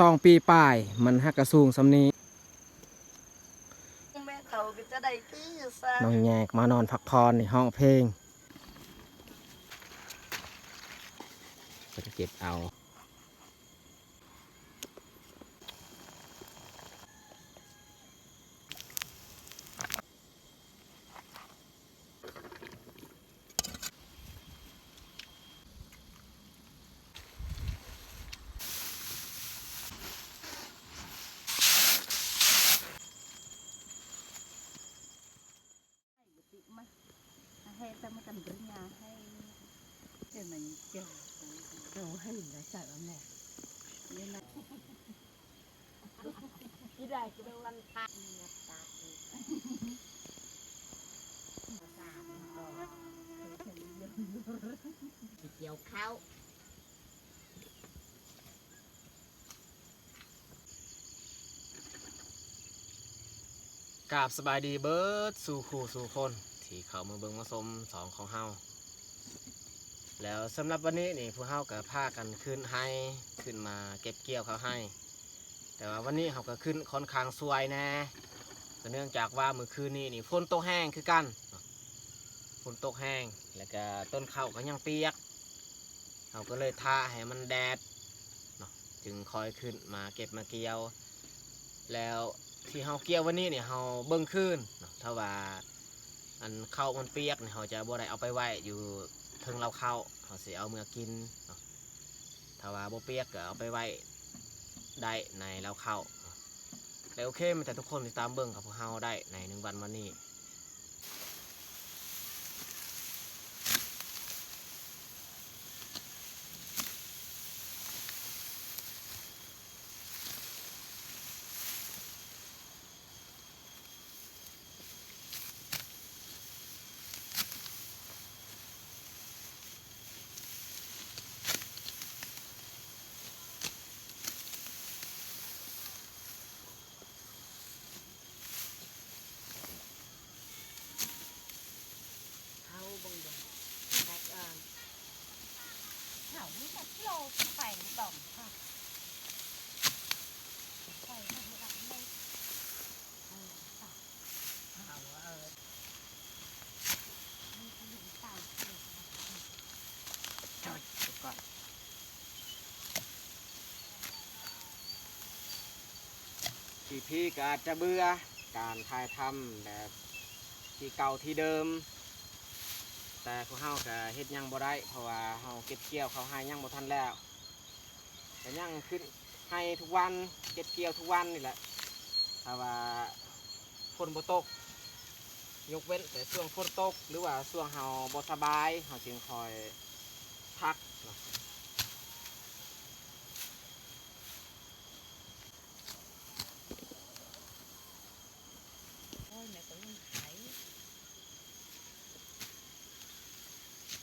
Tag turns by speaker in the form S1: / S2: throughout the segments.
S1: 2 ปีป้ายมันฮักกระสูงสำนี้
S2: แม่เขาก็จะได้ที่ซะ
S1: น้องแยกมานอนพักผ่อนในห้องเพลงเก็บเอา
S2: ให้แต่มากันปัญญาให้เดี๋ยวมันเกี่ยวเราให้หลายจ่ายว่าแม่เนี่ยนะที่ได้ก็เป็นวันพักเนี่ยตาเกี่ยวข้าว
S1: กราบสบายดีเบิร์ดสู่คู่สู่คนที่เขามาเบิ่งมาชมสองของเฮาแล้วสำหรับวันนี้นี่พวกเฮาก็พากันขึ้นให้ขึ้นมาเก็บเกี่ยวเขาให้ แต่ว่าวันนี้เขาก็ขึ้นค่อนข้างสวยแน่ก็เนื่องจากว่าเมื่อคืนนี้นี่ฝนตกแห้งคือกันฝนตกแห้งแล้วก็ต้นข้าวก็ยังเปียกเขาก็เลยท่าให้มันแดดเนาะจึงคอยขึ้นมาเก็บมาเกี่ยวแล้วที่เขาเกี่ยววันนี้เนี่ยเขาเบิ่งคืนเนาะถ้าว่าอันข้าวมันเปียกเนี่ยเขาจะบ่ได้เอาไปไว้อยู่เทิงเราข้าวเขาสิเอาเมื่อกินเนาะถ้าว่าบ่เปียกก็เอาไปไว้ได้ในเราเข้าแล้วโอเคมันแต่ทุกคนติดตามเบิ่งกับพวกเฮาได้ใน1 วันวันนี้
S2: เขาบงบงแตกเขาไม่ตัดโลแปลงต่อมค่ะใส่ทำอะไรไม่ตัดเขามีขนมเต่าเกี่ยวจดก่อน
S1: พี่ก็อาจจะเบื่อการถ่ายทำแบบที่เก่าที่เดิมแต่พวกเฮาก็เฮ็ดยังบ่ได้เพราะว่าเฮาเก็บเกี่ยวเขาให้ยังบ่ทันแล้วแต่ยังขึ้นให้ทุกวันเก็บเกี่ยวทุกวันนี่แหละถ้าว่าฝนบ่ตกยกเว้นแต่ช่วงฝนตกหรือว่าช่วงเฮาบ่สบายเฮาจึงคอยพักเนาะ
S2: โอ้ยแม่ก็ยังขาย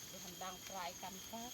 S2: เดี๋ยวทำดังปลายกันครับ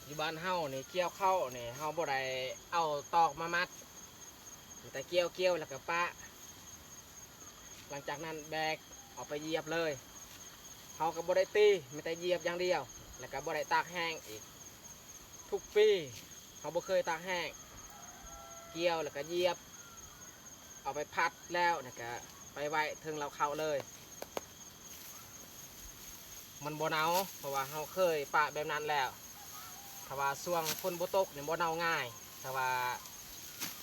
S1: อยู่บ้านเฮานี่เกี่ยวเข้านี่เฮาบ่ได้เอาตอกมามัดแต่เกี่ยวแล้วก็ปะหลังจากนั้นแบกเอาไปเหยียบเลยเฮาก็บ่ได้ตีมีแต่เหยียบอย่างเดียวแล้วก็บ่ได้ตากแห้งอีกทุกปีเฮาบ่เคยตากแห้งเกี่ยวแล้วก็เหยียบเอาไปพัดแล้วแล้วก็ไปไว้ถึงเราเข้าเลยมันบ่หนาวเพราะว่าเฮาเคยปะแบบนั้นแล้ว ถ้าว่าช่วงฝนบ่ตกเนี่ยบ่เน่าง่ายถ้าว่า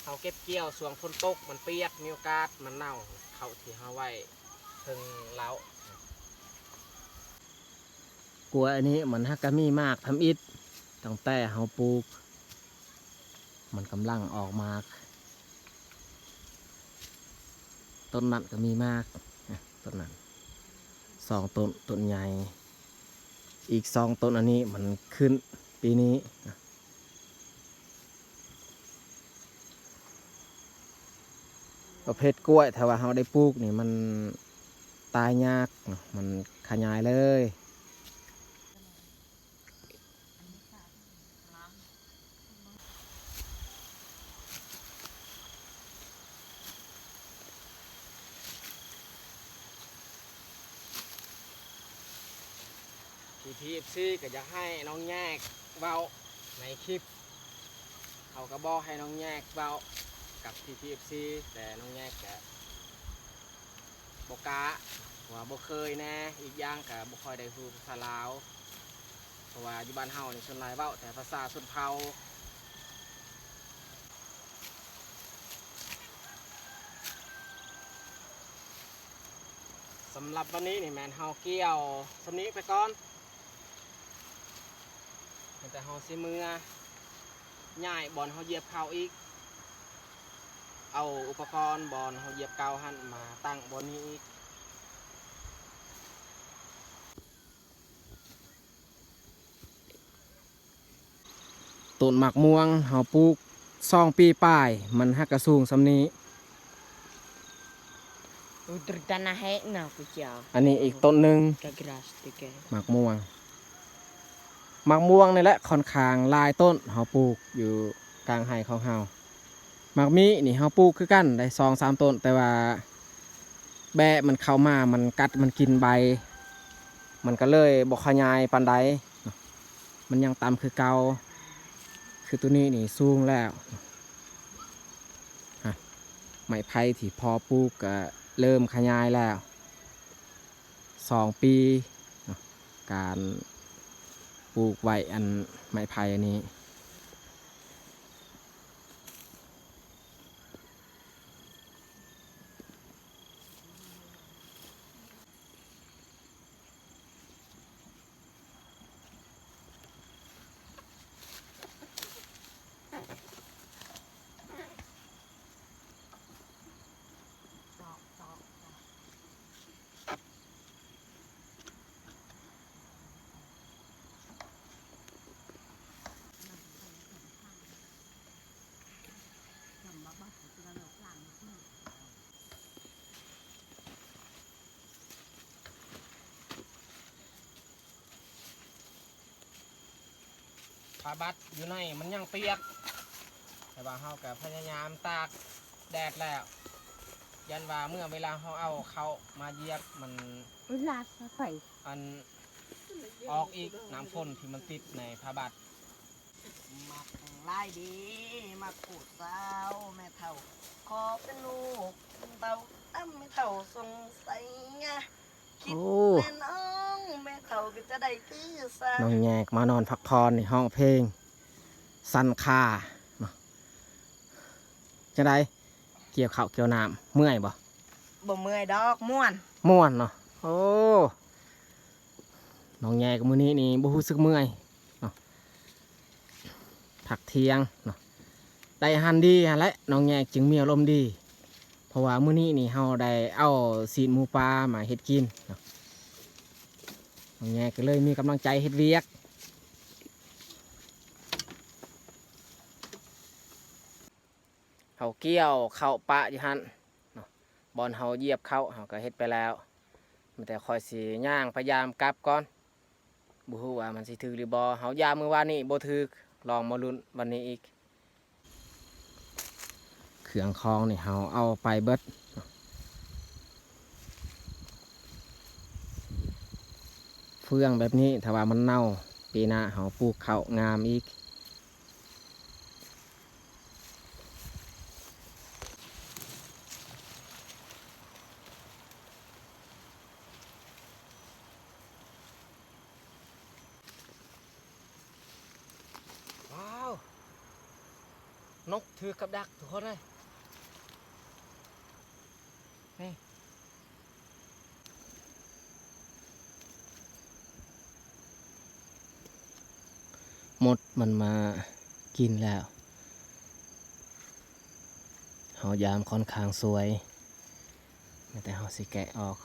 S1: เขาเก็บเกี่ยวช่วงฝนตกมันเปียกมีโอกาสมันเน่าเขาที่เขาไว้ถึงเล้ากลัวอันนี้มันฮักกะมีมากทำอิฐตั้งแต่เขาปลูกมันกำลังออกมากต้นนั้นก็มีมากต้นนั้น2 ต้นใหญ่อีก2 ต้นอันนี้มันขึ้นปีนี้ประเภทกล้วยถ้าว่าเราได้ปลูกนี่มันตายยากมันขยายเลยทีซีก็อยากให้น้องแยกเบาในคลิปเขาก็บอกให้น้องแยกเบากับทีซีแต่น้องแยกก็บกะว่าบ่เคยแน่อีกอย่างก็บ่ค่อยได้พูดภาษาลาวเพราะว่าอยู่บ้านเฮานี่ส่วนหลายเว้าแต่ภาษาชนเผ่าสำหรับวันนี้นี่แมนเฮาเกี่ยวสำนี้ไปก่อนแต่เฮาสิมือง่ายบอลเฮาเหยียบเข่าอีกเอาอุปกรณ์บอลเฮาเหยียบเก่าหันมาตั้งบนนี้อีกต้นหมากม่วงเฮาปลูก2 ปีป้ายมันฮักกระสูงสำนี้
S2: Udah tanah hekna aku cia.
S1: อันนี้อีกต้นหนึ่ง
S2: Kagras tiga.
S1: หมากม่วงนี่แหละค่อนข้างลายต้นเฮาปลูกอยู่กลางไร่ของเฮาหมากมีนี่เฮาปลูกคือกันได้2-3 ต้นแต่ว่าแบะมันเข้ามามันกัดมันกินใบมันก็เลยบ่ขยายปานใดมันยังต่ำคือเก่าคือตัวนี้นี่สูงแล้วไม้ไผ่ที่พอปลูกก็เริ่มขยายแล้ว2 ปีการปลูกไว้อันไม้ไผ่อันนี้ผ้าบัดอยู่ในมันยังเปียกแต่ว่าเฮาก็พยายามตากแดดแล้วยันว่าเมื่อเวลาเฮาเอาเขามาเหยียบมัน
S2: Ulas apa?
S1: อันออกอีกน้ำฝนที่มันติดในผ้าบัด
S3: มักลายดีมักผูดสาวแม่เท่าขอเป็นลูกเต่าตั้มแม่เท่าสงสัยไงคิด
S1: โอ้
S3: แม่น้องแม่เท่าก็จะได้คือสา
S1: น้องแยกมานอนพักผ่อนในห้องเพลงสันคาเนาะจะได้เกี่ยวข้าวเกี่ยวน้ำเมื่อยบ่
S3: บ่เมื่อยดอกม่วน
S1: ม่วนเนาะโอ้น้องแยกมื้อนี้นี่บ่รู้สึกเมื่อยเนาะผักเที่ยงเนาะได้อาหารดีหั่นแหละน้องแยกจึงมีอารมณ์ดีเพราะว่ามื้อนี้นี่เฮาได้เอาศีลหมูปลามาเฮ็ดกินเนาะน้องแยกก็เลยมีกำลังใจเฮ็ดเวียกเขาเกี่ยวเข้าปะอยู่หั่นเนาะบอนเฮาเหยียบเข้าเฮาก็เฮ็ดไปแล้วมีแต่คอยสิย่างพยายามกลับก่อนบ่ฮู้ว่ามันสิถึกหรือบ่เฮายามมื้อวานนี้บ่ถึกลองมาลุ้นวันนี้อีกเครื่องคองนี่เฮาเอาไปเบิดเฟืองแบบนี้ถ้าว่ามันเน่าปีหน้าเฮาปลูกข้าวงามอีก นกถือกับดักทุกคนเลยนี่มดมันมากินแล้วเฮายามค่อนข้างสวยแต่เฮาสิแกะออก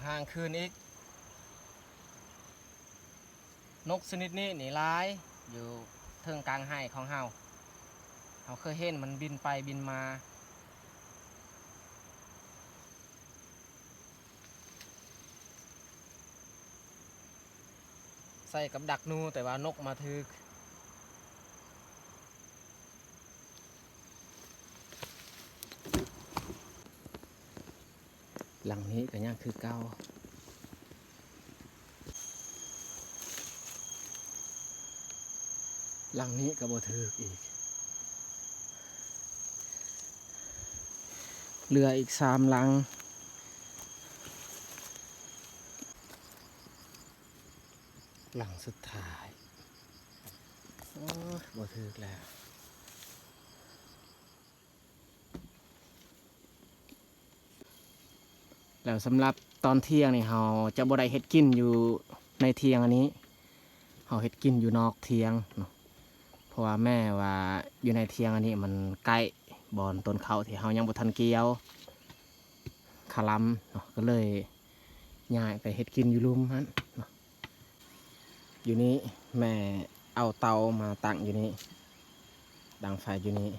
S1: ห่างคืนอีกนกชนิดนี้หนีร้ายอยู่เทิงกลางไห่ของเฮาเคยเห็นมันบินไปบินมาใส่กับดักนูแต่ว่านกมาถึกหลังนี้ก็ยังคือเก่าหลังนี้ก็บ่ถึกอีกเหลืออีก3หลังหลังสุดท้ายโอ้ยบ่ถึกแล้วแล้วสำหรับตอนเที่ยงนี่เราจะบ่ได้เฮ็ดกินอยู่ในเที่ยงอันนี้เราเฮ็ดกินอยู่นอกเที่ยงเนาะเพราะว่าแม่ว่าอยู่ในเที่ยงอันนี้มันใกล้บอนต้นข้าวที่เรายังบ่ทันเกี่ยวคาลัมเนาะก็เลยย้ายไปเฮ็ดกินอยู่ลุมนั้นเนาะอยู่นี้แม่เอาเตามาตั้งอยู่นี้ดังไฟอยู่นี้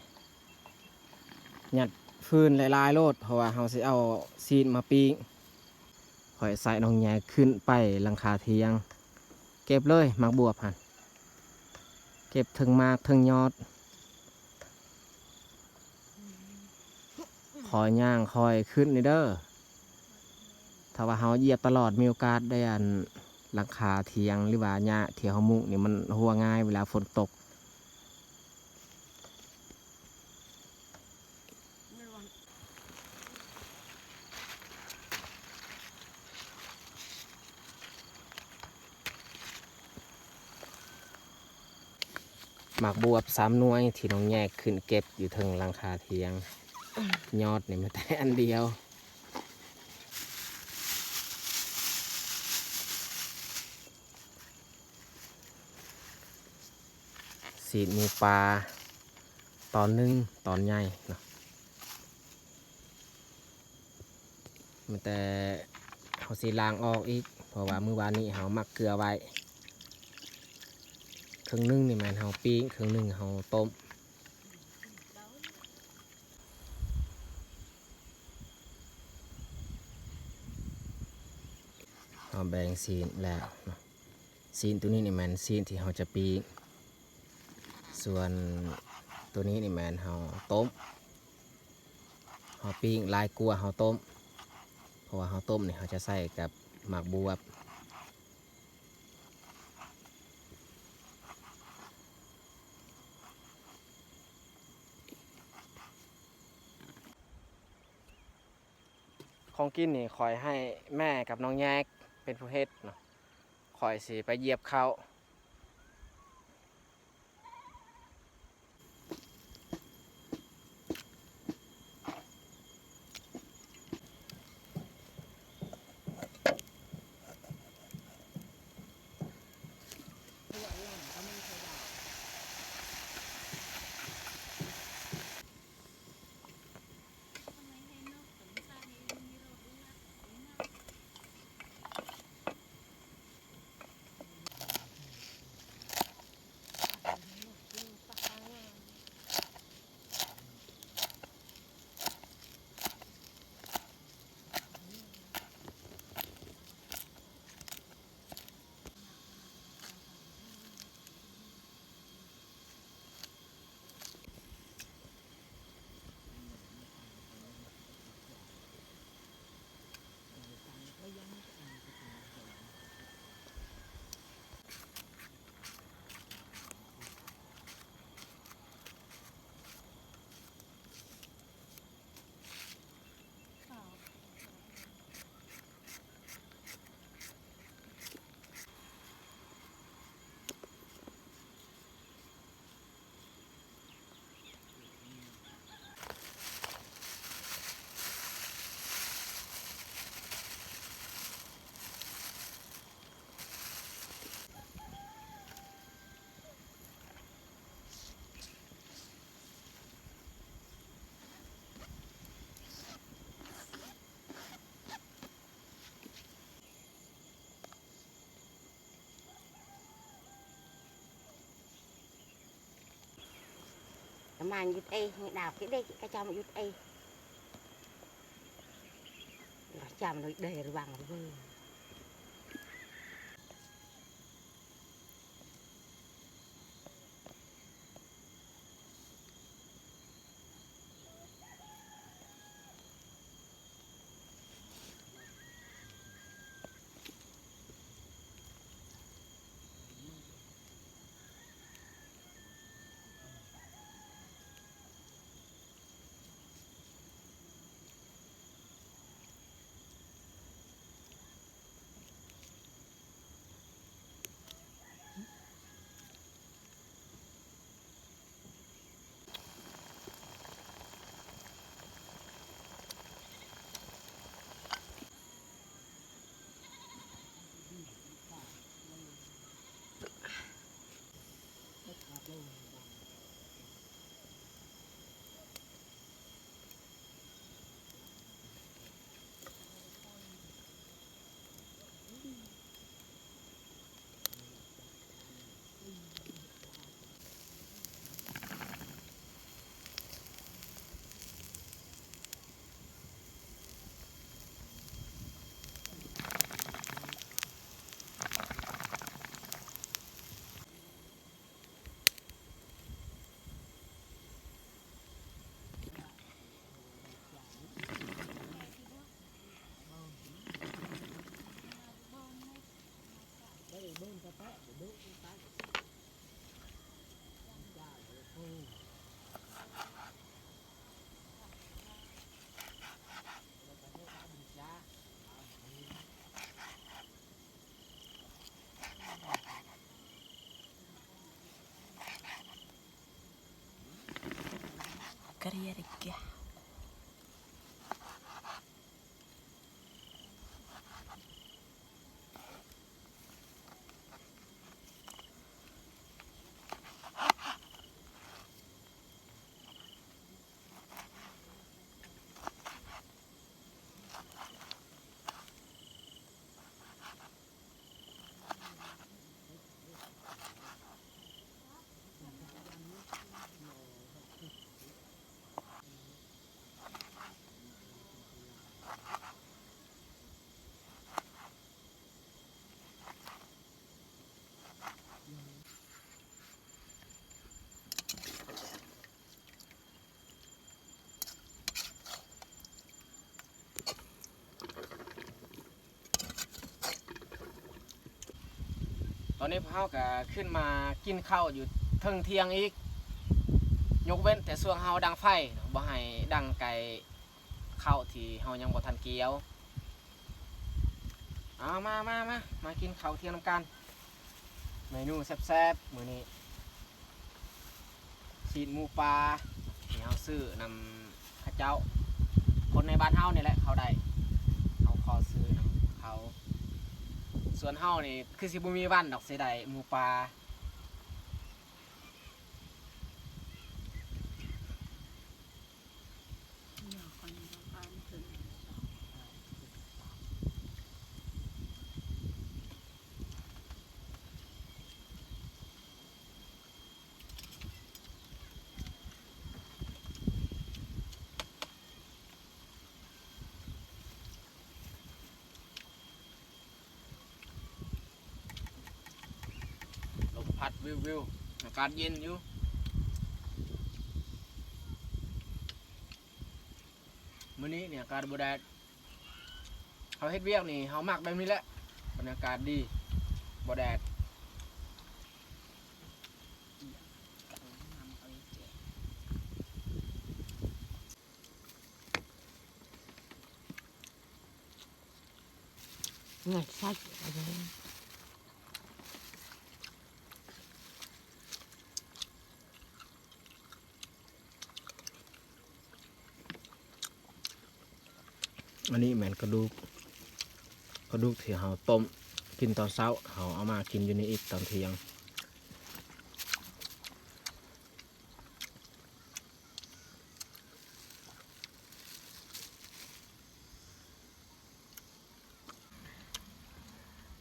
S1: ยัดฟืนหลายๆโลดเพราะว่าเราสิเอาซีนมาปิ้งคอยใส่น้องแย่ขึ้นไปหลังคาเทียงเก็บเลยหมากบวบหันเก็บถึงมากถึงยอดคอยย่างคอยขึ้นนี่เด้อถ้าว่าเราเหยียบตลอดมีโอกาสได้อันหลังคาเทียงหรือว่าหญ้าเทียงเขามุงนี่มันหัวง่ายเวลาฝนตกหมากบวบ3 หน่วยที่น้องแยกขึ้นเก็บอยู่ถึงหลังคาเทียงยอดนี่มันแต่อันเดียวสีดหมูปลาตอนนึงตอนใหญ่เนาะมันแต่เขาสีล้างออกอีกเพราะว่ามื้อวานนี้เขาหมักเกลือไว้ครึ่งนึงนี่มันเขาปิ้งครึ่งนึงเขาต้มเขาแบ่งซีนแล้วเนาะซีนตัวนี้นี่มันซีนที่เขาจะปิ้งส่วนตัวนี้นี่แมนเฮาต้มเฮาปิ้งลายกลัวเฮาต้มเพราะว่าเฮาต้มนี่เขาจะใส่กับหมากบวบของกินนี่คอยให้แม่กับน้องแยกเป็นผู้เฮ็ดเนาะคอยสิไปเหยียบเขา
S2: mang yết ấy đào cái đây cái cho mà yết ấy chạm nó đầy rồi bằng rồi
S3: Karierikkiä.
S1: ตอนนี้พวกเราก็ขึ้นมากินข้าวอยู่เทิงเที่ยงอีกยกเว้นแต่ส่วนเฮาดังไฟเนาะบ่ให้ดังไกลข้าวที่เฮายังบ่ทันเกี่ยวเอามากินข้าวเที่ยงนำกันเมนูแซ่บๆมื้อนี้ชีดหมูปลาที่เฮาซื้อนำข้าเจ้าคนในบ้านเฮานี่แหละเขาได้เฮาขอซื้อนำเขาส่วนเฮานี่คือสิบ่มีวันดอกสิได้หมูปลา ลมพัดวิวอากาศเย็นอยู่มื้อนี้เนี่ยอากาศบ่แดดเขาเฮ็ดเวียกนี่เขามักแบบนี้แหละบรรยากาศดีบ่แดด
S2: ngạch sách ở đây
S1: อันนี้เหมือนกระดูกที่เราต้มกินตอนเช้าเราเอามากินอยู่นี่อีกตอนเที่ยง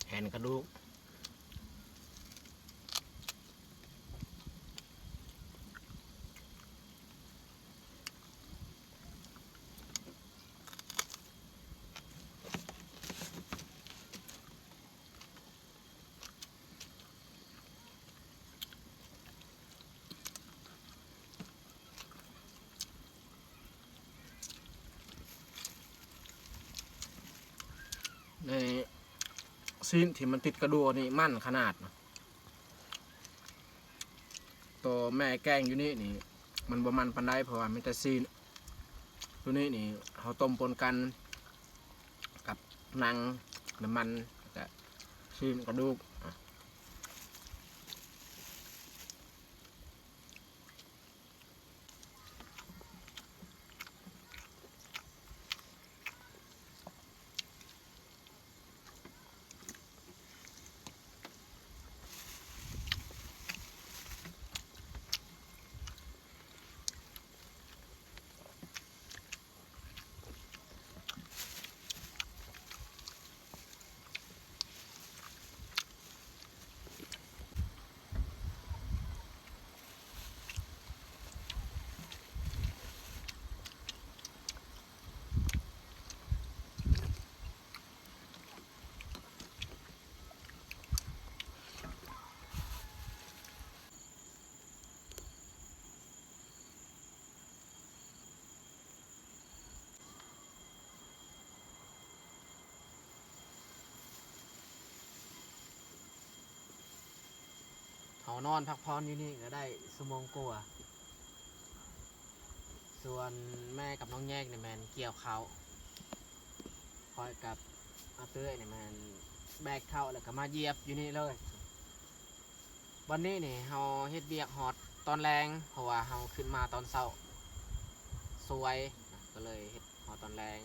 S1: แหนกระดูก ในซีนที่มันติดกระดูกนี่มั่นขนาดนะตัวแม่แกงอยู่นี่นี่มันบ่มันปันได้เพราะว่ามีแต่ซีนตัวนี้นี่เขาต้มปนกันกับหนังน้ำมันกับซีนกระดูกเขานอนพักผ่อนอยู่นี่ก็ได้ชั่วโมงกว่าส่วนแม่กับน้องแยกเนี่ยแมนเกี่ยวเขาคอยกับอาเต้ยเนี่ยแมนแบกเข้าแล้วก็มาเหยียบอยู่นี่เลยวันนี้นี่เฮาเฮ็ดเบียกฮอดตอนแรงเพราะว่าเฮาขึ้นมาตอนเช้าสวยก็เลยเฮ็ดฮอดตอนแรง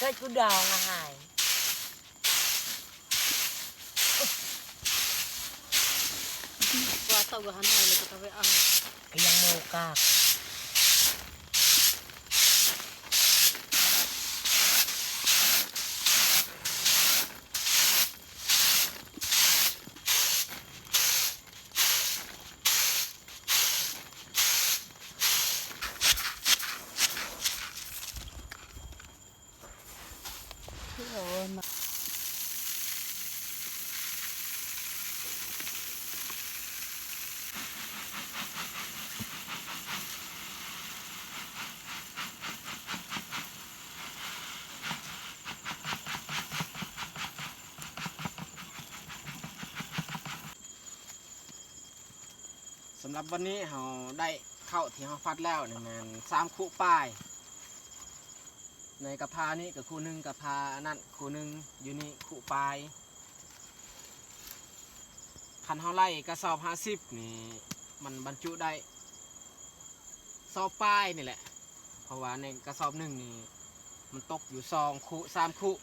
S3: cái chú đào là hải
S2: ว่าตัวหันหายเลยก็ต้องไปเอา
S3: cái yang màu cạc
S2: rồi mà
S1: สำหรับวันนี้เราได้เข้าที่เราฟัดแล้วเนี่ยมัน3 คู่ป้าย ในกระพานี้กับคู่หนึ่งกระพานั่นคู่หนึ่งอยู่นี่คู่ปลายคันเฮาไล่กระสอบ50นี่มันบรรจุได้สอบปลายนี่แหละเพราะว่าในกระสอบหนึ่งนี่มันตกอยู่2 คู่ 3 คู่